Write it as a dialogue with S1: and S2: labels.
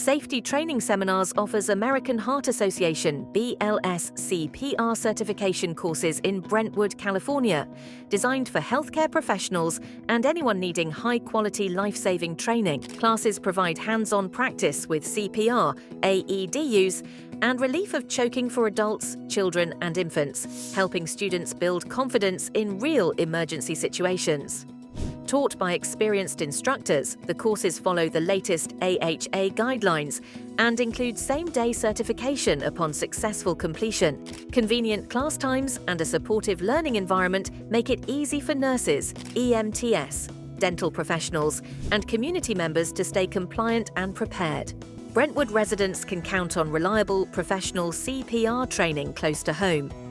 S1: Safety Training Seminars offers American Heart Association BLS CPR Certification courses in Brentwood, California, designed for healthcare professionals and anyone needing high-quality life-saving training. Classes provide hands-on practice with CPR, AED use, and relief of choking for adults, children, and infants, helping students build confidence in real emergency situations. Taught by experienced instructors, the courses follow the latest AHA guidelines and include same-day certification upon successful completion. Convenient class times and a supportive learning environment make it easy for nurses, EMTs, dental professionals, and community members to stay compliant and prepared. Brentwood residents can count on reliable, professional CPR training close to home.